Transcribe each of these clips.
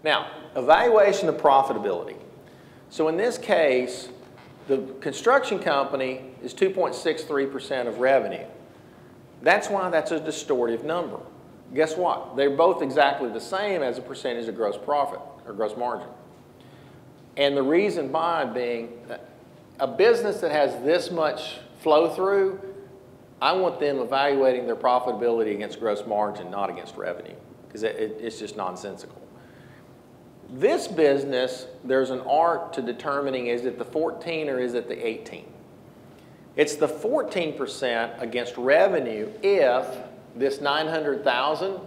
Now, evaluation of profitability. So in this case, the construction company is 2.63% of revenue. That's why that's a distortive number. Guess what? They're both exactly the same as a percentage of gross profit or gross margin. And the reason why being a business that has this much flow through, I want them evaluating their profitability against gross margin, not against revenue, because it's just nonsensical. This business, there's an art to determining is it the 14 or is it the 18. It's the 14% against revenue if this 900,000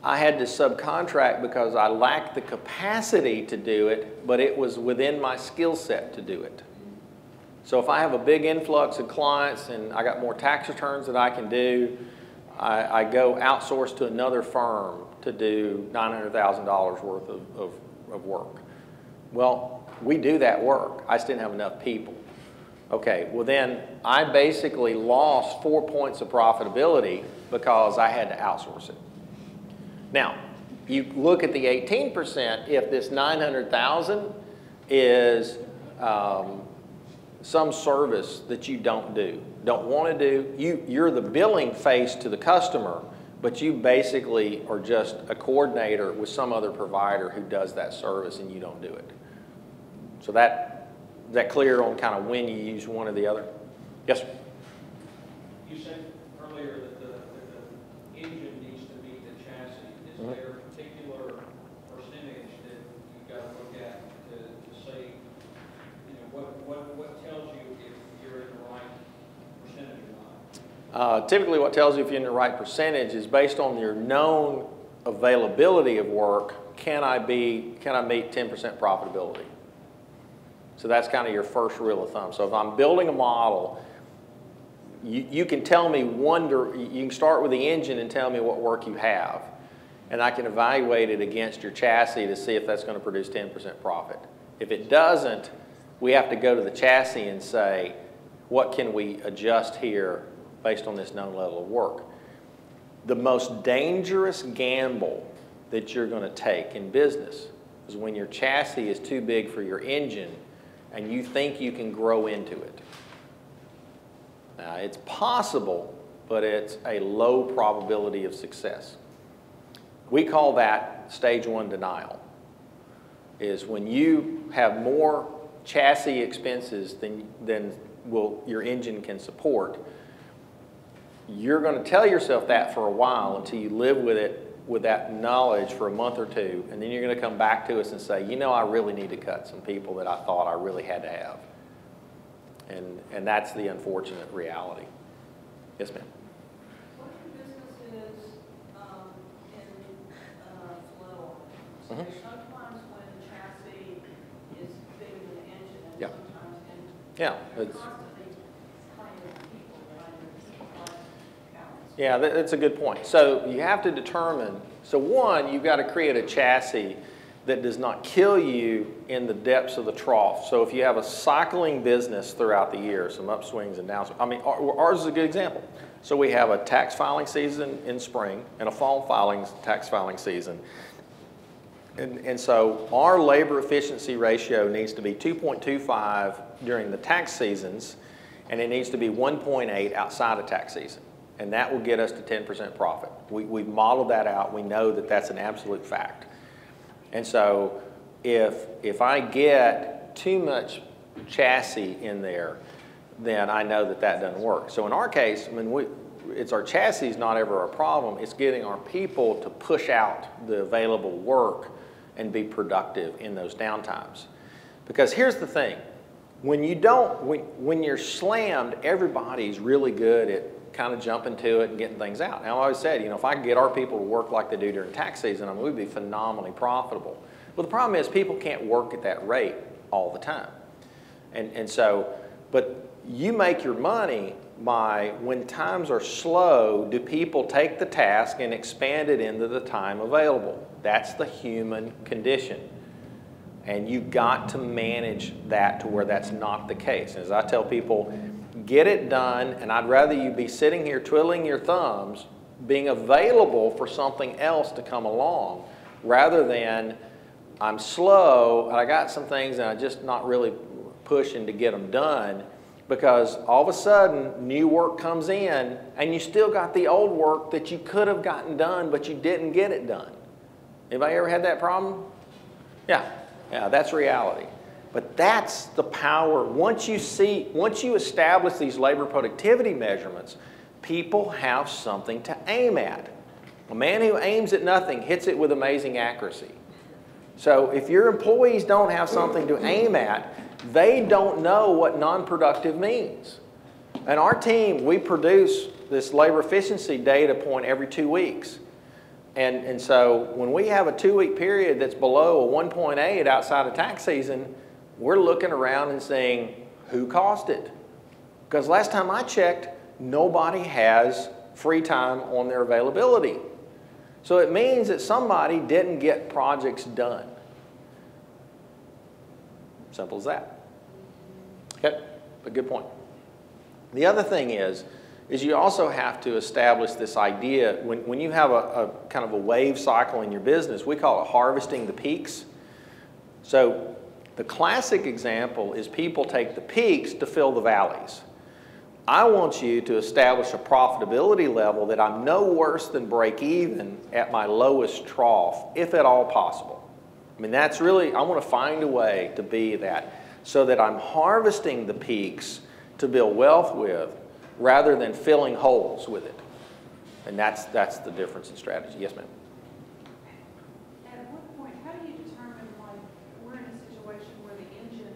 I had to subcontract because I lacked the capacity to do it, but it was within my skill set to do it. So if I have a big influx of clients and I got more tax returns that I can do, I go outsource to another firm to do $900,000 worth of work. Well, we do that work. I just didn't have enough people. Okay, well then I basically lost 4 points of profitability because I had to outsource it. Now, you look at the 18%, if this 900,000 is some service that you don't want to do, you're the billing face to the customer, but you basically are just a coordinator with some other provider who does that service and you don't do it. So is that clear on kind of when you use one or the other? Yes, sir? You said earlier that the engine needs to meet the chassis. Is there a particular percentage that you've got to look at to say, you know, what tells you if you're in the right percentage or not? Typically what tells you if you're in the right percentage is based on your known availability of work, can I meet 10% profitability? So that's kind of your first rule of thumb. So if I'm building a model, you can tell me you can start with the engine and tell me what work you have, and I can evaluate it against your chassis to see if that's going to produce 10% profit. If it doesn't, we have to go to the chassis and say, what can we adjust here based on this known level of work? The most dangerous gamble that you're going to take in business is when your chassis is too big for your engine and you think you can grow into it. Now, it's possible, but it's a low probability of success. We call that stage 1 denial, is when you have more chassis expenses than your engine can support. You're going to tell yourself that for a while until you live with it, with that knowledge for a month or two, and then you're going to come back to us and say, you know, I really need to cut some people that I thought I really had to have. And that's the unfortunate reality. Yes, ma'am? What if your business is in flow? So there's sometimes when the chassis is bigger than the engine, and sometimes you're constantly claiming people that I counts. Yeah, that's a good point. So you have to determine, so one, you've got to create a chassis that does not kill you in the depths of the trough. So if you have a cycling business throughout the year, some upswings and downswings, I mean, ours is a good example. So we have a tax filing season in spring and a fall tax filing season. And so our labor efficiency ratio needs to be 2.25 during the tax seasons, and it needs to be 1.8 outside of tax season. And that will get us to 10% profit. We've modeled that out. We know that that's an absolute fact. And so if I get too much chassis in there, then I know that that doesn't work. So in our case, I mean, it's our chassis is not ever a problem. It's getting our people to push out the available work and be productive in those downtimes. Because here's the thing. When you're slammed, everybody's really good at kind of jumping to it and getting things out. Now, I always said, you know, if I could get our people to work like they do during tax season, I mean, we'd be phenomenally profitable. Well, the problem is people can't work at that rate all the time. And so, but you make your money by when times are slow, do people take the task and expand it into the time available? That's the human condition. And you've got to manage that to where that's not the case. As I tell people, get it done, and I'd rather you be sitting here twiddling your thumbs, being available for something else to come along, rather than I'm slow, and I got some things and I'm just not really pushing to get them done, because all of a sudden new work comes in and you still got the old work that you could have gotten done but you didn't get it done. Anybody ever had that problem? Yeah, that's reality. But that's the power. Once you establish these labor productivity measurements, people have something to aim at. A man who aims at nothing hits it with amazing accuracy. So if your employees don't have something to aim at, they don't know what non-productive means. And our team, we produce this labor efficiency data point every 2 weeks. And so when we have a 2-week period that's below a 1.8 outside of tax season, we're looking around and saying, who caused it? Because last time I checked, nobody has free time on their availability. So it means that somebody didn't get projects done. Simple as that. Okay, a good point. The other thing is you also have to establish this idea, when you have a kind of a wave cycle in your business, we call it harvesting the peaks. So the classic example is people take the peaks to fill the valleys. I want you to establish a profitability level that I'm no worse than break even at my lowest trough, if at all possible. I mean, that's really, I want to find a way to be that, so that I'm harvesting the peaks to build wealth with, rather than filling holes with it. And that's the difference in strategy. Yes, ma'am? At what point, how do you determine, like, we're in a situation where the engine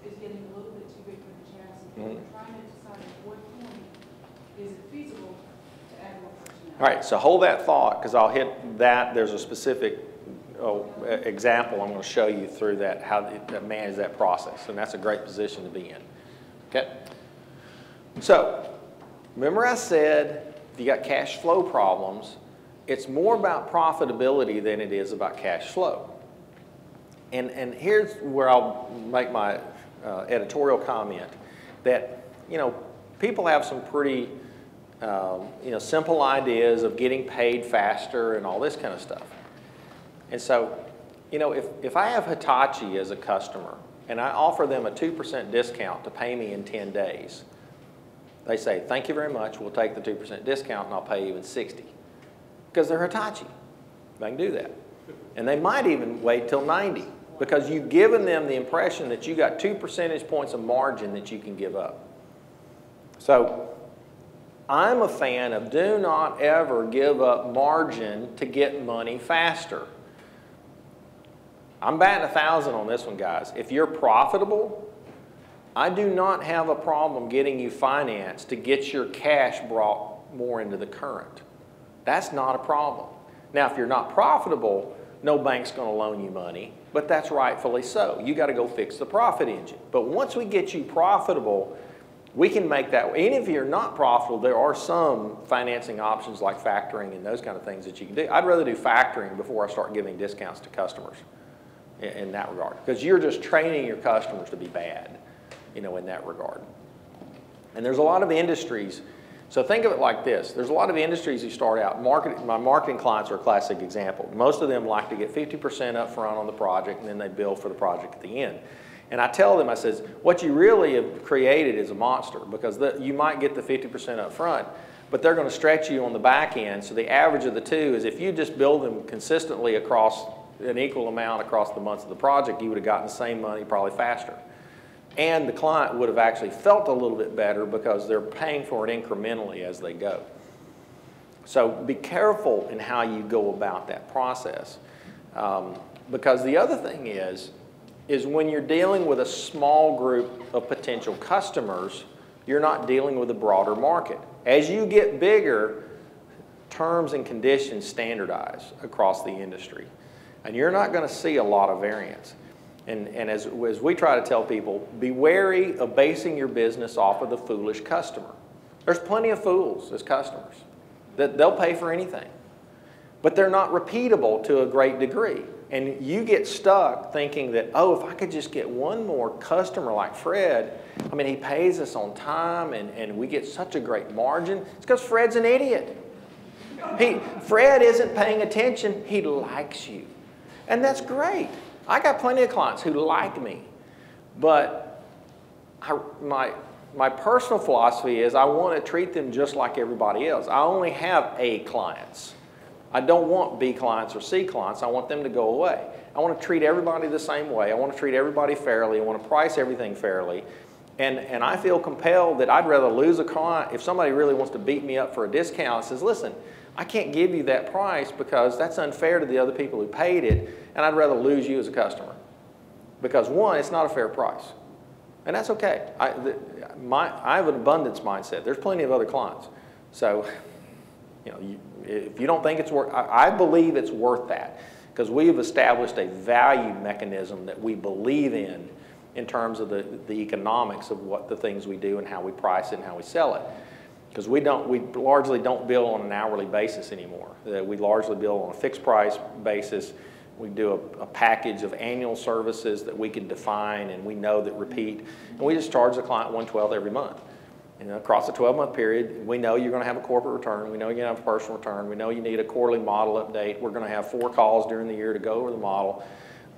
is getting a little bit too big for the chassis? Mm-hmm. We're trying to decide at what point is it feasible to add more personnel? All right, so hold that thought, because I'll hit that. There's a specific example I'm going to show you through that, how to manage that process. And that's a great position to be in. Okay? So, remember I said if you got cash flow problems, it's more about profitability than it is about cash flow. And here's where I'll make my editorial comment, that, you know, people have some pretty simple ideas of getting paid faster and all this kind of stuff. And so, you know, if I have Hitachi as a customer and I offer them a 2% discount to pay me in 10 days, they say, thank you very much, we'll take the 2% discount and I'll pay you in 60. Because they're Hitachi. They can do that. And they might even wait till 90, because you've given them the impression that you got 2 percentage points of margin that you can give up. So I'm a fan of do not ever give up margin to get money faster. I'm batting 1,000 on this one, guys. If you're profitable, I do not have a problem getting you financed to get your cash brought more into the current. That's not a problem. Now, if you're not profitable, no bank's going to loan you money, but that's rightfully so. You got to go fix the profit engine. But once we get you profitable, we can make that. Even if you're not profitable, there are some financing options like factoring and those kind of things that you can do. I'd rather do factoring before I start giving discounts to customers in that regard, because you're just training your customers to be bad, you know, in that regard. And there's a lot of industries. So think of it like this. There's a lot of industries who start out. My marketing clients are a classic example. Most of them like to get 50% up front on the project, and then they bill for the project at the end. And I tell them, I says, what you really have created is a monster, because you might get the 50% up front, but they're going to stretch you on the back end. So the average of the two is if you just bill them consistently across an equal amount across the months of the project, you would have gotten the same money probably faster. And the client would have actually felt a little bit better because they're paying for it incrementally as they go. So be careful in how you go about that process. Because the other thing is when you're dealing with a small group of potential customers, you're not dealing with a broader market. As you get bigger, terms and conditions standardize across the industry. And you're not going to see a lot of variance. And as we try to tell people, be wary of basing your business off of the foolish customer. There's plenty of fools as customers that they'll pay for anything. But they're not repeatable to a great degree. And you get stuck thinking that, oh, if I could just get one more customer like Fred, I mean, he pays us on time and we get such a great margin. It's because Fred's an idiot. Fred isn't paying attention. He likes you. And that's great. I got plenty of clients who like me, but my personal philosophy is I want to treat them just like everybody else. I only have A clients. I don't want B clients or C clients. I want them to go away. I want to treat everybody the same way. I want to treat everybody fairly. I want to price everything fairly. And I feel compelled that I'd rather lose a client if somebody really wants to beat me up for a discount and says, listen, I can't give you that price because that's unfair to the other people who paid it, and I'd rather lose you as a customer. Because one, it's not a fair price. And that's okay. I have an abundance mindset. There's plenty of other clients. So, if you don't think it's worth, I believe it's worth that because we've established a value mechanism that we believe in terms of the economics of what the things we do and how we price it and how we sell it. Because we largely don't bill on an hourly basis anymore. We largely bill on a fixed price basis. We do a package of annual services that we can define and we know that repeat. And we just charge the client $112 every month. Across a 12-month period, we know you're going to have a corporate return. We know you're going to have a personal return. We know you need a quarterly model update. We're going to have 4 calls during the year to go over the model.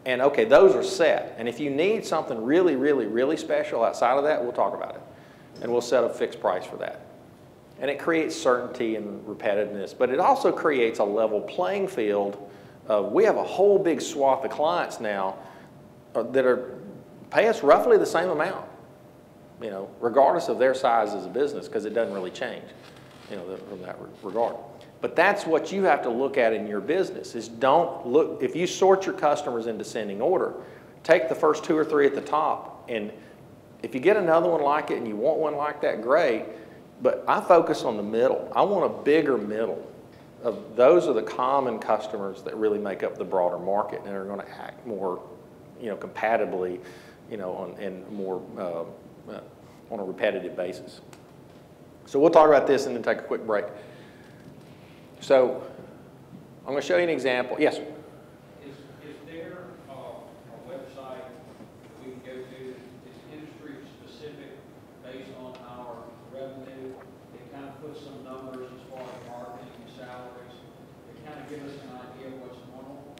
And okay, those are set. And if you need something really, really, really special outside of that, we'll talk about it. And we'll set a fixed price for that. And it creates certainty and repetitiveness, but it also creates a level playing field. We have a whole big swath of clients now that pay us roughly the same amount, regardless of their size as a business, because it doesn't really change, from that regard. But that's what you have to look at in your business is don't look, if you sort your customers in descending order, take the first 2 or 3 at the top, and if you get another one like it and you want one like that, great, but I focus on the middle. I want a bigger middle. Those are the common customers that really make up the broader market and are going to act more, compatibly, and more on a repetitive basis. So we'll talk about this and then take a quick break. So I'm going to show you an example. Yes, sir. Is there a website we can go to that's industry specific based on our revenue? It kind of puts some numbers as far as marketing and salaries. It kind of gives us an idea of what's normal.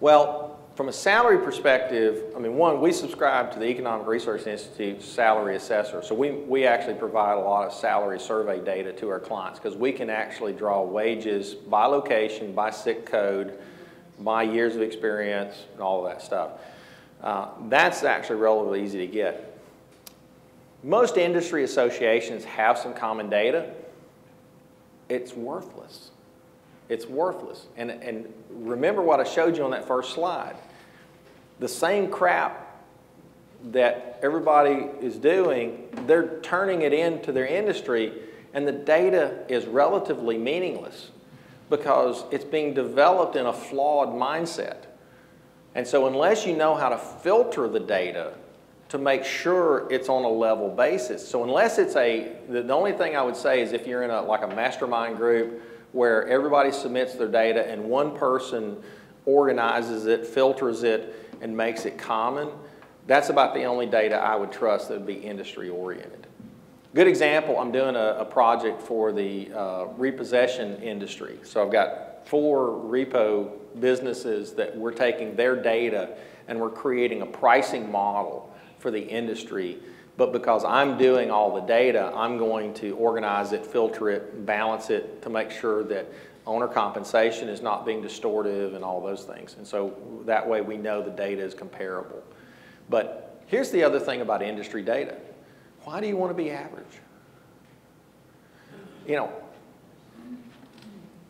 Well, from a salary perspective, one, we subscribe to the Economic Research Institute's salary assessor. So we actually provide a lot of salary survey data to our clients because we can actually draw wages by location, by SIC code, by years of experience, and all of that stuff. That's actually relatively easy to get. Most industry associations have some common data. It's worthless. It's worthless. And remember what I showed you on that first slide. The same crap that everybody is doing, they're turning it into their industry, and the data is relatively meaningless because it's being developed in a flawed mindset. And so unless you know how to filter the data to make sure it's on a level basis, so unless it's the only thing I would say is if you're in like a mastermind group where everybody submits their data and one person organizes it, filters it, and makes it common, that's about the only data I would trust that would be industry oriented. Good example, I'm doing a project for the repossession industry. So I've got 4 repo businesses that we're taking their data and we're creating a pricing model for the industry. But because I'm doing all the data, I'm going to organize it, filter it, balance it to make sure that owner compensation is not being distortive and all those things. And so that way we know the data is comparable. But here's the other thing about industry data. Why do you want to be average?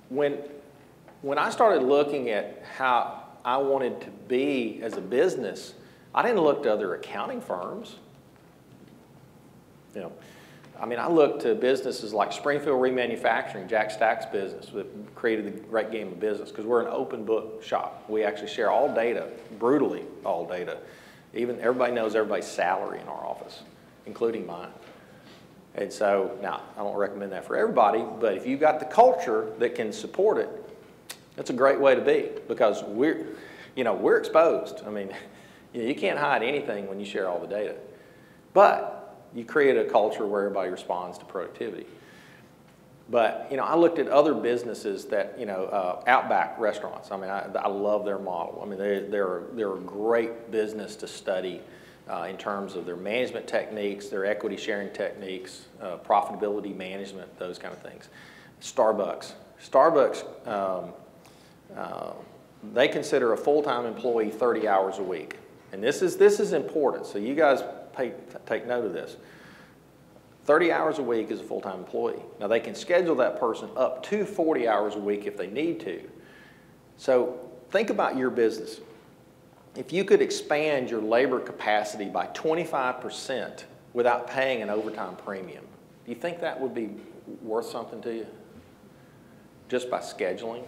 When I started looking at how I wanted to be as a business, I didn't look to other accounting firms. I looked to businesses like Springfield Remanufacturing, Jack Stack's business, that created the great game of business because we're an open book shop. We actually share all data, brutally all data. Even everybody knows everybody's salary in our office, including mine. And so, now, I don't recommend that for everybody, but if you've got the culture that can support it, that's a great way to be because we're exposed. You can't hide anything when you share all the data. But you create a culture where everybody responds to productivity. But, you know, I looked at other businesses that, you know, Outback restaurants. I mean, I love their model. I mean, they're a great business to study in terms of their management techniques, their equity sharing techniques, profitability management, those kind of things. Starbucks. They consider a full-time employee 30 hours a week. And this is important, so you guys take note of this. 30 hours a week is a full-time employee. Now, they can schedule that person up to 40 hours a week if they need to. So think about your business. If you could expand your labor capacity by 25% without paying an overtime premium, do you think that would be worth something to you? Just by scheduling?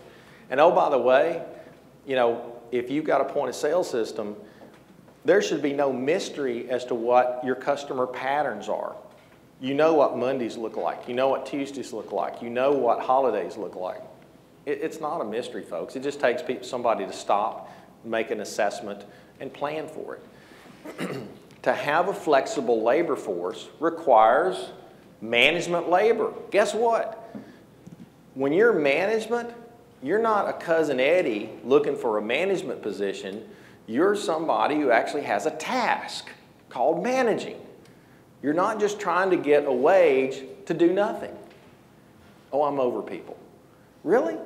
And oh, by the way, you know, if you've got a point of sale system, there should be no mystery as to what your customer patterns are. You know what Mondays look like. You know what Tuesdays look like. You know what holidays look like. It's not a mystery, folks. It just takes somebody to stop, make an assessment, and plan for it. To have a flexible labor force requires management labor. Guess what? When you're management, you're not a cousin Eddie looking for a management position. You're somebody who actually has a task called managing. You're not just trying to get a wage to do nothing. Oh, I'm over people. Really?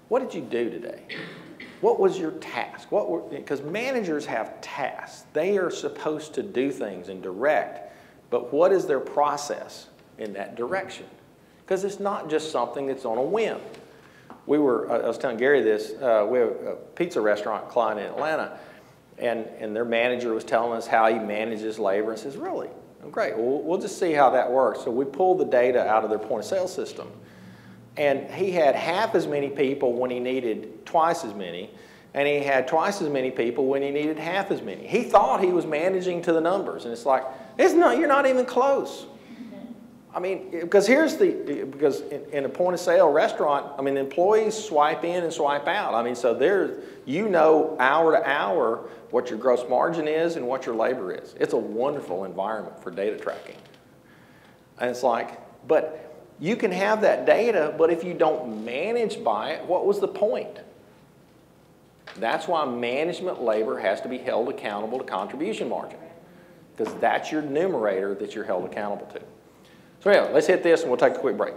What did you do today? What was your task? Because managers have tasks. They are supposed to do things and direct, but what is their process in that direction? Because it's not just something that's on a whim. I was telling Gary this, we have a pizza restaurant client in Atlanta, and their manager was telling us how he manages labor and says, really? Oh, great, well, we'll just see how that works. So we pulled the data out of their point of sale system. And he had half as many people when he needed twice as many, and he had twice as many people when he needed half as many. He thought he was managing to the numbers, and it's like, you're not even close. I mean, because in a point of sale restaurant, I mean, employees swipe in and swipe out. I mean, so you know hour to hour what your gross margin is and what your labor is. It's a wonderful environment for data tracking. And it's like, but you can have that data, but if you don't manage by it, what was the point? That's why management labor has to be held accountable to contribution margin, because that's your numerator that you're held accountable to. So anyway, let's hit this and we'll take a quick break.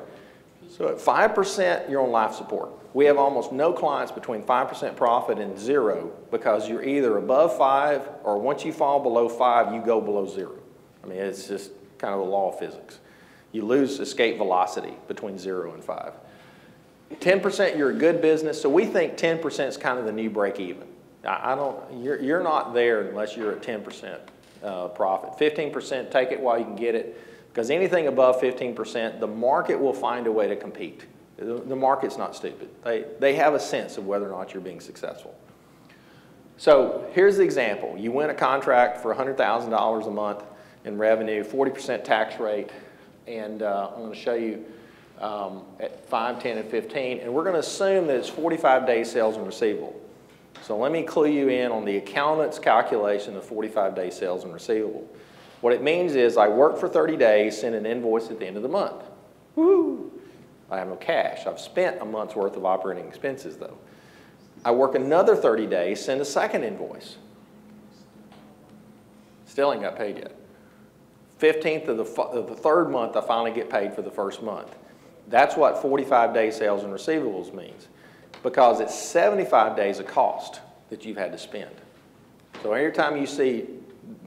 So at 5%, you're on life support. We have almost no clients between 5% profit and 0 because you're either above 5 or once you fall below 5, you go below 0. I mean, it's just kind of the law of physics. You lose escape velocity between 0 and 5. 10%, you're a good business. So we think 10% is kind of the new break even. You're not there unless you're at 10% profit. 15%, take it while you can get it. Because anything above 15%, the market will find a way to compete. The market's not stupid. They have a sense of whether or not you're being successful. So here's the example. You win a contract for $100,000 a month in revenue, 40% tax rate, and I'm going to show you at 5, 10, and 15. And we're going to assume that it's 45 days sales and receivable. So let me clue you in on the accountant's calculation of 45 days sales and receivable. What it means is I work for 30 days, send an invoice at the end of the month. Woo! I have no cash. I've spent a month's worth of operating expenses, though. I work another 30 days, send a second invoice. Still ain't got paid yet. 15th of the third month, I finally get paid for the first month. That's what 45 days sales and receivables means, because it's 75 days of cost that you've had to spend. So every time you see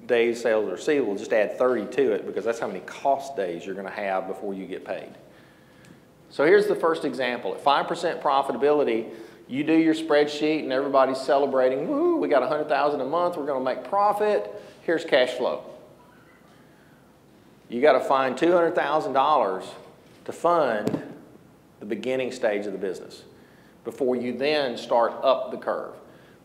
days sales or receivable, just add 30 to it, because that's how many cost days you're going to have before you get paid. So here's the first example. At 5% profitability, you do your spreadsheet and everybody's celebrating, woo, we got $100,000 a month, we're going to make profit, here's cash flow. You got to find $200,000 to fund the beginning stage of the business before you then start up the curve.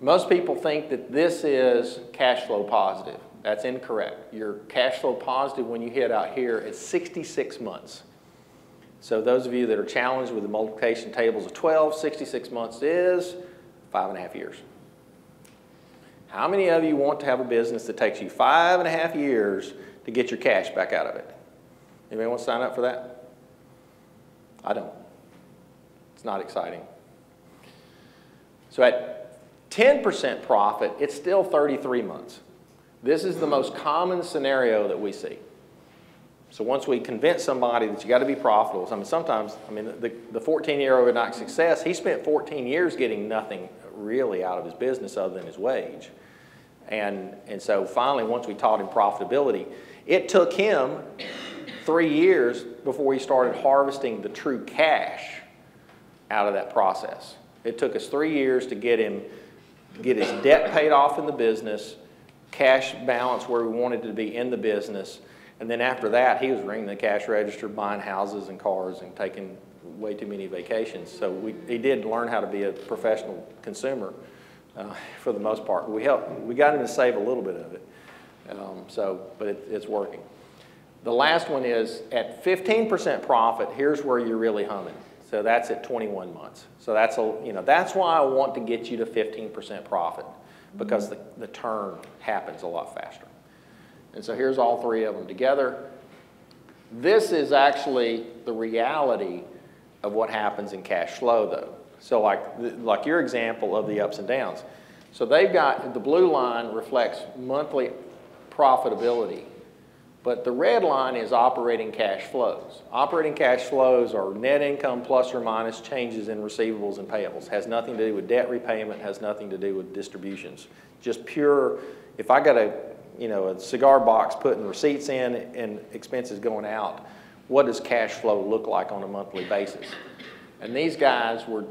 Most people think that this is cash flow positive. That's incorrect. You're cash flow positive when you hit out here at 66 months. So those of you that are challenged with the multiplication tables of 12, 66 months is 5.5 years. How many of you want to have a business that takes you 5.5 years to get your cash back out of it? Anybody want to sign up for that? I don't. It's not exciting. So at 10% profit, it's still 33 months. This is the most common scenario that we see. So once we convince somebody that you got to be profitable, I mean, sometimes, I mean, the 14-year overnight success, he spent 14 years getting nothing really out of his business other than his wage. And so finally, once we taught him profitability, it took him 3 years before he started harvesting the true cash out of that process. It took us 3 years to get his debt paid off in the business, cash balance where we wanted to be in the business, and then after that, he was ringing the cash register, buying houses and cars, and taking way too many vacations. So he did learn how to be a professional consumer for the most part. We got him to save a little bit of it, but it's working. The last one is at 15% profit. Here's where you're really humming. So that's at 21 months. So that's why I want to get you to 15% profit, because the turn happens a lot faster. And so here's all three of them together. This is actually the reality of what happens in cash flow, though. So like your example of the ups and downs. So they've got, the blue line reflects monthly profitability, but the red line is operating cash flows. Operating cash flows are net income plus or minus changes in receivables and payables. Has nothing to do with debt repayment, has nothing to do with distributions. Just pure, if I got a cigar box putting receipts in and expenses going out, what does cash flow look like on a monthly basis? And these guys were,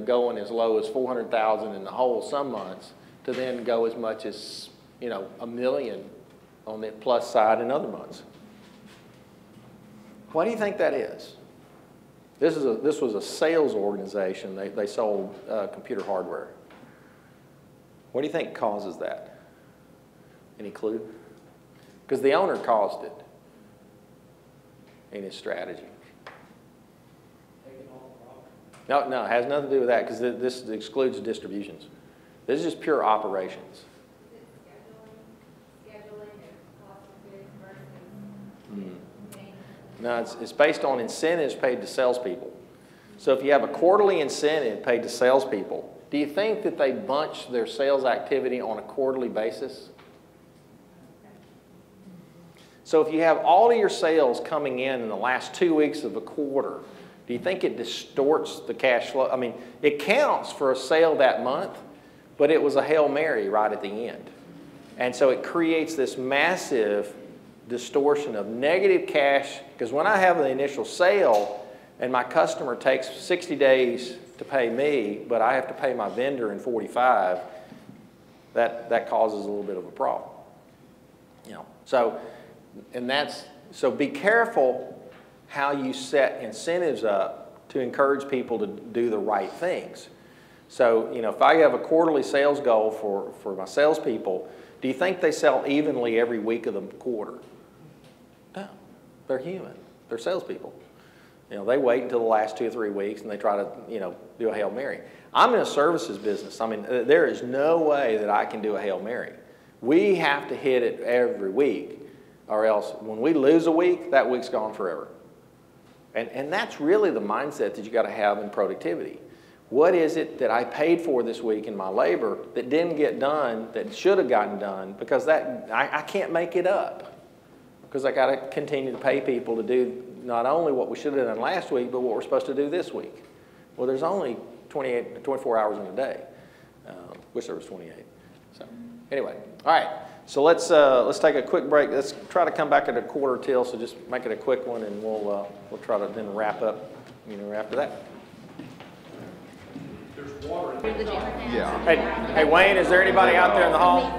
going as low as $400,000 in the hole some months to then go as much as, $1 million on the plus side in other months. Why do you think that is? This was a sales organization. They sold computer hardware. What do you think causes that? Any clue? Because the owner caused it in his strategy. No, it has nothing to do with that, because this excludes distributions. This is just pure operations. No, it's based on incentives paid to salespeople. So if you have a quarterly incentive paid to salespeople, do you think that they bunch their sales activity on a quarterly basis? So if you have all of your sales coming in the last 2 weeks of a quarter, do you think it distorts the cash flow? I mean, it counts for a sale that month, but it was a Hail Mary right at the end. And so it creates this massive distortion of negative cash, because when I have the initial sale and my customer takes 60 days to pay me, but I have to pay my vendor in 45, that causes a little bit of a problem. So be careful how you set incentives up to encourage people to do the right things. So, if I have a quarterly sales goal for my salespeople, do you think they sell evenly every week of the quarter? No, they're human. They're salespeople. They wait until the last 2 or 3 weeks and they try to, do a Hail Mary. I'm in a services business. I mean, there is no way that I can do a Hail Mary. We have to hit it every week, or else when we lose a week, that week's gone forever. And that's really the mindset that you got to have in productivity. What is it that I paid for this week in my labor that didn't get done, that should have gotten done, because I can't make it up. Because I got to continue to pay people to do not only what we should have done last week, but what we're supposed to do this week. Well, there's only 24 hours in a day. Wish there was 28. So anyway, all right. So let's take a quick break. Let's try to come back at a quarter till. So just make it a quick one, and we'll try to then wrap up. After that. There's water. Yeah. Hey, Wayne, is there anybody out there in the hall?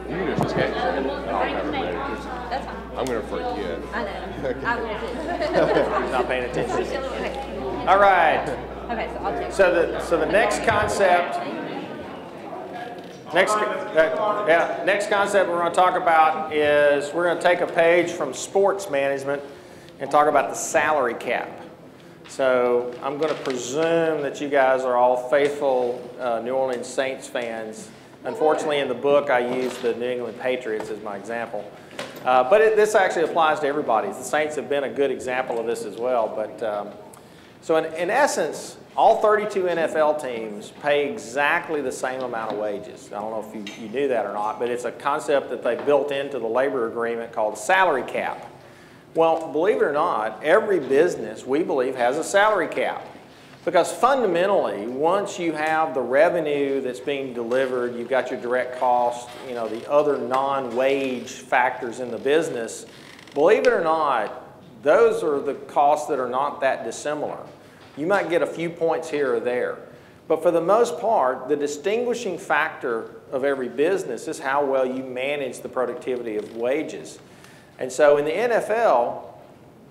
You can just sketch. That's fine. I'm going to forget. I know. I will too. Not paying attention. All right. Okay, so I'll take So the next concept. Next concept we're going to talk about is we're going to take a page from sports management and talk about the salary cap. So I'm going to presume that you guys are all faithful New Orleans Saints fans. Unfortunately, in the book, I use the New England Patriots as my example. But this actually applies to everybody. The Saints have been a good example of this as well. But So in essence, all 32 NFL teams pay exactly the same amount of wages. I don't know if you knew that or not, but it's a concept that they built into the labor agreement called salary cap. Well, believe it or not, every business, we believe, has a salary cap. Because fundamentally, once you have the revenue that's being delivered, you've got your direct cost, you know, the other non-wage factors in the business, believe it or not, those are the costs that are not that dissimilar. You might get a few points here or there. But for the most part, the distinguishing factor of every business is how well you manage the productivity of wages. And so in the NFL,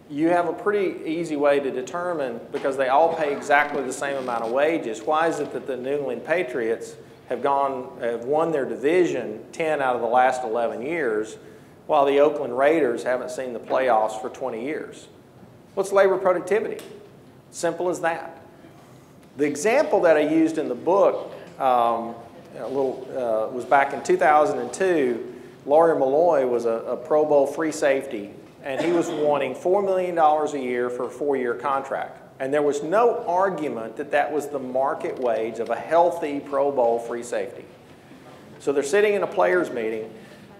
you have a pretty easy way to determine, because they all pay exactly the same amount of wages, why is it that the New England Patriots have won their division 10 out of the last 11 years, while the Oakland Raiders haven't seen the playoffs for 20 years? What's labor productivity? Simple as that. The example that I used in the book was back in 2002. Lawyer Malloy was a Pro Bowl free safety, and he was wanting $4 million a year for a 4-year contract. And there was no argument that that was the market wage of a healthy Pro Bowl free safety. So they're sitting in a players meeting,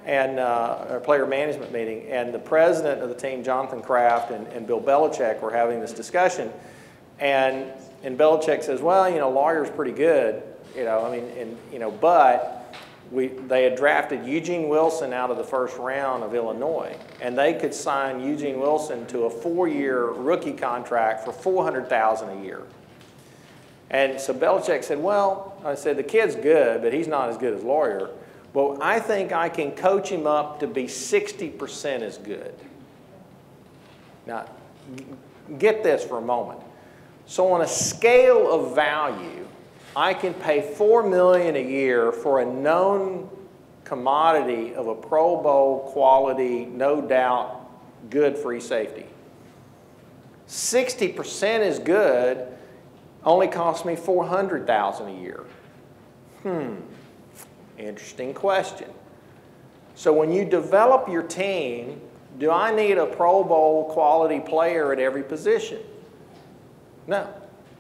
and a player management meeting, and the president of the team, Jonathan Kraft, and Bill Belichick were having this discussion. And Belichick says, well, you know, Lawyer's pretty good, you know, I mean, and, you know, but they had drafted Eugene Wilson out of the first round of Illinois, and they could sign Eugene Wilson to a 4-year rookie contract for $400,000 a year. And so Belichick said, well, I said, the kid's good, but he's not as good as Lawyer. Well, I think I can coach him up to be 60% as good. Now, get this for a moment. So on a scale of value, I can pay $4 million a year for a known commodity of a Pro Bowl quality, no doubt, good free safety. 60% is good, only costs me $400,000 a year. Interesting question. So when you develop your team, do I need a Pro Bowl quality player at every position? No,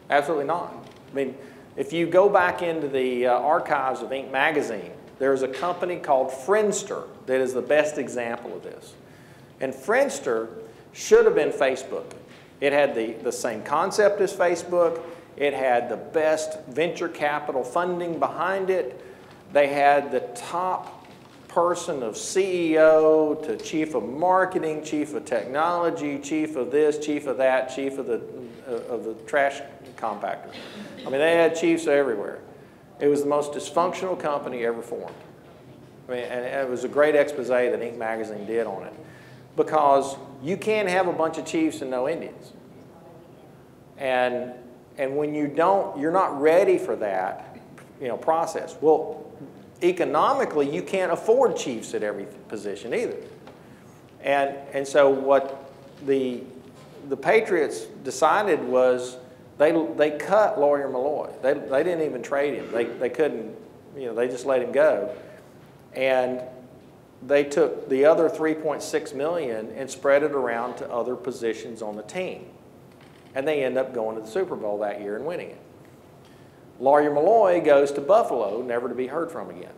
absolutely not. I mean, if you go back into the archives of Inc. magazine, there's a company called Friendster that is the best example of this. And Friendster should have been Facebook. It had the same concept as Facebook. It had the best venture capital funding behind it. They had the top person of CEO to chief of marketing, chief of technology, chief of this, chief of that, chief of the trash compactor. I mean, they had chiefs everywhere. It was the most dysfunctional company ever formed. I mean, and it was a great expose that Inc. magazine did on it, because you can't have a bunch of chiefs and no Indians. And when you don't, you're not ready for that, you know, process. Well, economically, you can't afford chiefs at every position either. And so what the Patriots decided was they cut Lawyer Malloy. They didn't even trade him. They couldn't, you know, they just let him go. And they took the other $3.6 million and spread it around to other positions on the team. And they end up going to the Super Bowl that year and winning it. Lawyer Malloy goes to Buffalo, never to be heard from again.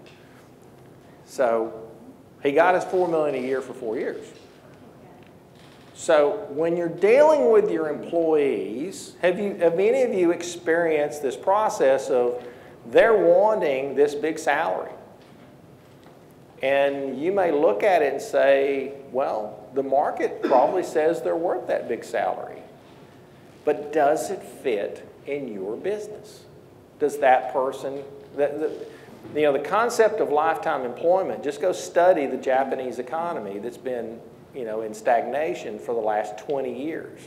So he got his $4 million a year for 4 years. So when you're dealing with your employees, have any of you experienced this process of they're wanting this big salary? And you may look at it and say, well, the market probably says they're worth that big salary. But does it fit in your business? Does that person, you know, the concept of lifetime employment, just go study the Japanese economy that's been, you know, in stagnation for the last 20 years.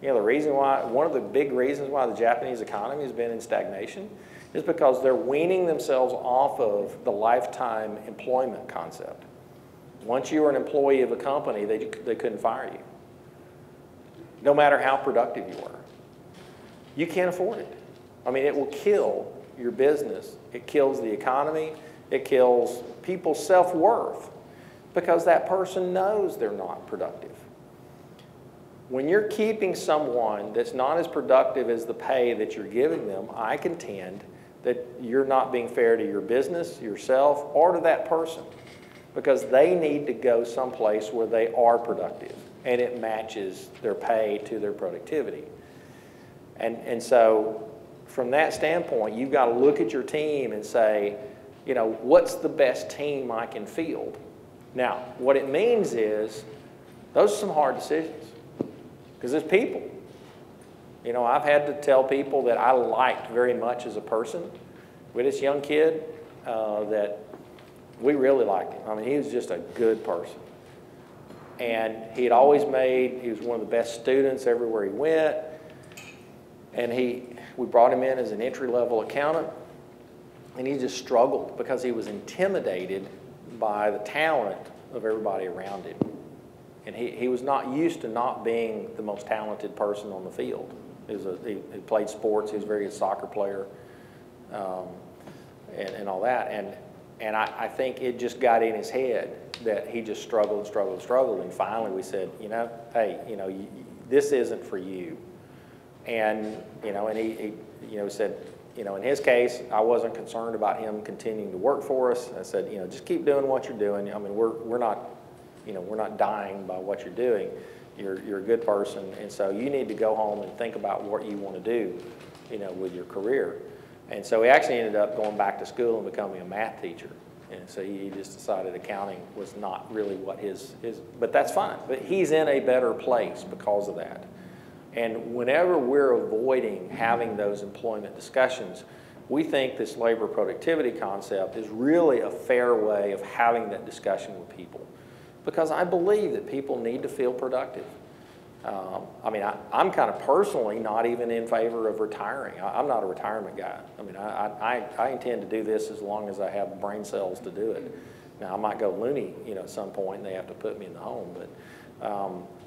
You know, the reason why, one of the big reasons why the Japanese economy has been in stagnation is because they're weaning themselves off of the lifetime employment concept. Once you were an employee of a company, they couldn't fire you, no matter how productive you were. You can't afford it. I mean, it will kill your business. It kills the economy. It kills people's self-worth because that person knows they're not productive. when you're keeping someone that's not as productive as the pay that you're giving them, I contend that you're not being fair to your business, yourself, or to that person, because they need to go someplace where they are productive and it matches their pay to their productivity. And so from that standpoint, you've got to look at your team and say, you know, what's the best team I can field? Now, what it means is those are some hard decisions because it's people. You know, I've had to tell people that I liked very much as a person. With this young kid that we really liked him. I mean, he was just a good person. And he had always he was one of the best students everywhere he went. And we brought him in as an entry-level accountant. And he just struggled because he was intimidated by the talent of everybody around him. And he was not used to not being the most talented person on the field. He played sports. He was a very good soccer player and all that. And I think it just got in his head that he just struggled. And finally we said, you know, hey, you know, this isn't for you. And, you know, and he said, you know, in his case, I wasn't concerned about him continuing to work for us. I said, you know, just keep doing what you're doing. I mean, we're not, you know, we're not dying by what you're doing. You're a good person, and so you need to go home and think about what you want to do, you know, with your career. And so he actually ended up going back to school and becoming a math teacher. And so he just decided accounting was not really what but that's fine. But he's in a better place because of that. And whenever we're avoiding having those employment discussions, we think this labor productivity concept is really a fair way of having that discussion with people. Because I believe that people need to feel productive. I mean, I'm kind of personally not even in favor of retiring. I'm not a retirement guy. I mean, I intend to do this as long as I have brain cells to do it. Now, I might go loony, you know, at some point, and they have to put me in the home.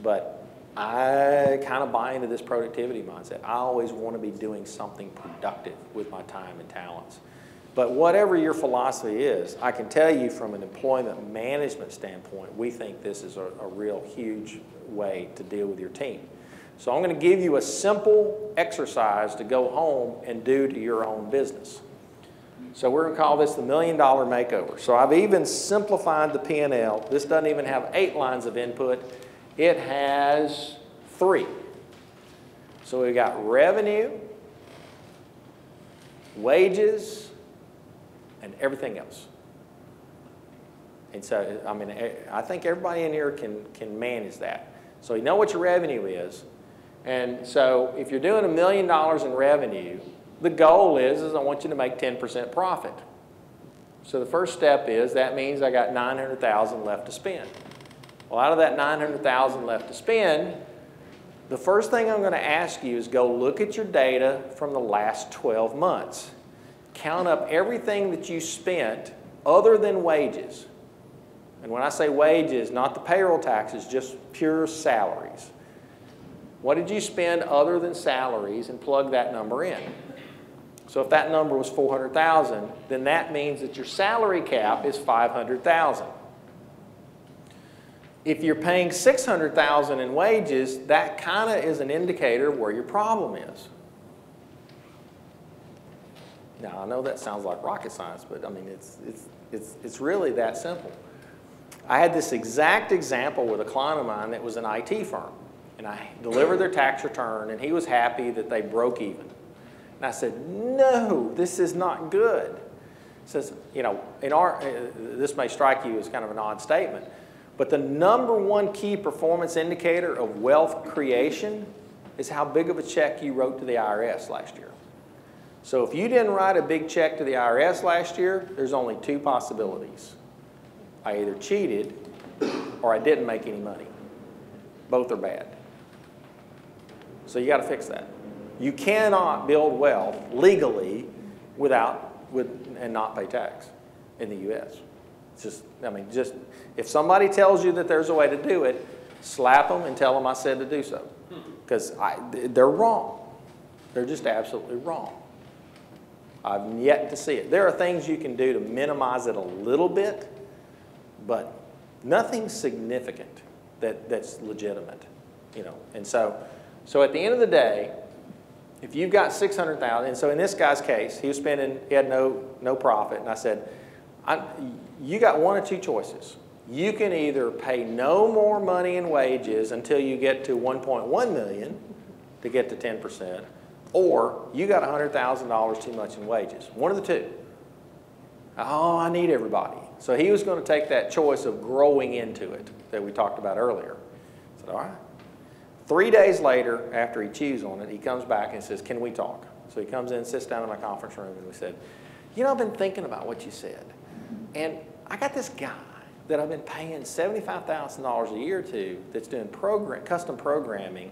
But I kind of buy into this productivity mindset. I always want to be doing something productive with my time and talents. But whatever your philosophy is, I can tell you from an employment management standpoint, we think this is a real huge way to deal with your team. So I'm going to give you a simple exercise to go home and do to your own business. So we're going to call this the $1 Million Makeover. So I've even simplified the P&L. This doesn't even have 8 lines of input. It has 3. So we've got revenue, wages, and everything else. And so, I mean, I think everybody in here can manage that. So you know what your revenue is. And so if you're doing $1 million in revenue, the goal is I want you to make 10% profit. So the first step is that means I got $900,000 left to spend. Well, out of that $900,000 left to spend, the first thing I'm going to ask you is go look at your data from the last 12 months. Count up everything that you spent other than wages. And when I say wages, not the payroll taxes, just pure salaries. What did you spend other than salaries, and plug that number in? So if that number was $400,000, then that means that your salary cap is $500,000. If you're paying $600,000 in wages, that kind of is an indicator of where your problem is. Now, I know that sounds like rocket science, but I mean, it's really that simple. I had this exact example with a client of mine that was an IT firm, and I delivered their tax return, and he was happy that they broke even. And I said, no, this is not good. He says, you know, this may strike you as kind of an odd statement, but the #1 key performance indicator of wealth creation is how big of a check you wrote to the IRS last year. So if you didn't write a big check to the IRS last year, there's only 2 possibilities. I either cheated or I didn't make any money. Both are bad. So you got to fix that. You cannot build wealth legally and not pay tax in the U.S. It's just, I mean, just if somebody tells you that there's a way to do it, slap them and tell them I said to do so. Because they're wrong. They're just absolutely wrong. I've yet to see it. There are things you can do to minimize it a little bit, but nothing significant that's legitimate. you know. And so at the end of the day, if you've got $600,000, and so in this guy's case, he had no profit, and I said, you got one or two choices. You can either pay no more money in wages until you get to 1.1 million to get to 10%, or you got $100,000 too much in wages. One of the two. Oh, I need everybody. So he was going to take that choice of growing into it that we talked about earlier. I said, all right. 3 days later, after he chews on it, he comes back and says, can we talk? So he comes in, sits down in my conference room, and we said, you know, I've been thinking about what you said. And I got this guy that I've been paying $75,000 a year to that's doing custom programming.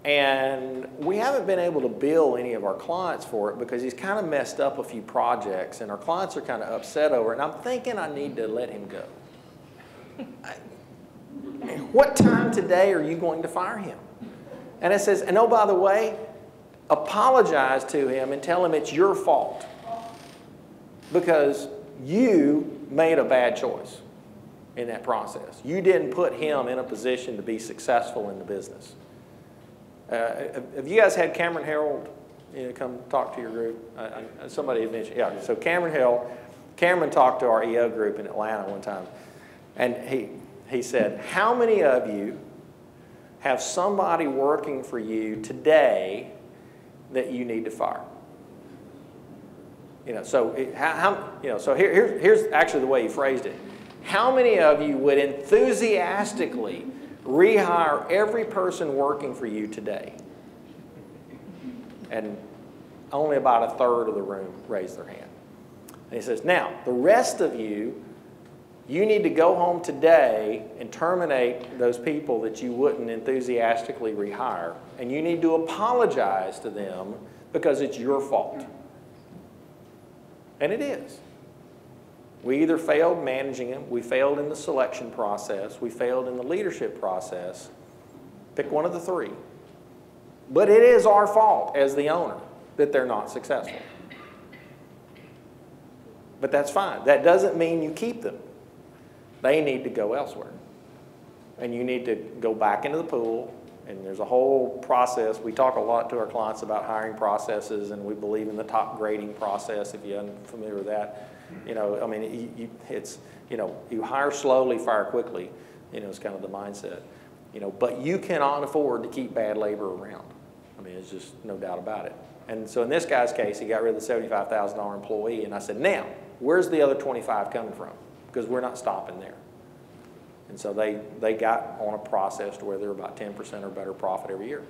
And we haven't been able to bill any of our clients for it because he's kind of messed up a few projects, and our clients are kind of upset over it. And I'm thinking I need to let him go. What time today are you going to fire him? And it says, and oh, by the way, apologize to him and tell him it's your fault because you made a bad choice in that process. You didn't put him in a position to be successful in the business. Have you guys had Cameron Harold come talk to your group? Somebody had mentioned, yeah. So Cameron talked to our EO group in Atlanta one time, and he said, how many of you have somebody working for you today that you need to fire? You know, so so here's actually the way he phrased it. How many of you would enthusiastically rehire every person working for you today? And only about a third of the room raised their hand. And he says, now, the rest of you, you need to go home today and terminate those people that you wouldn't enthusiastically rehire. And you need to apologize to them because it's your fault. And it is. We either failed managing them, we failed in the selection process, we failed in the leadership process. Pick one of the three. But it is our fault as the owner that they're not successful. But that's fine. That doesn't mean you keep them. They need to go elsewhere. And you need to go back into the pool, and there's a whole process. We talk a lot to our clients about hiring processes, and we believe in the top grading process, if you're unfamiliar with that. You know, I mean, you hire slowly, fire quickly, is kind of the mindset. But you cannot afford to keep bad labor around. I mean, it's just no doubt about it. And so in this guy's case, he got rid of the $75,000 employee, and I said, now, where's the other 25 coming from? Because we're not stopping there. And so they got on a process to where they're about 10% or better profit every year.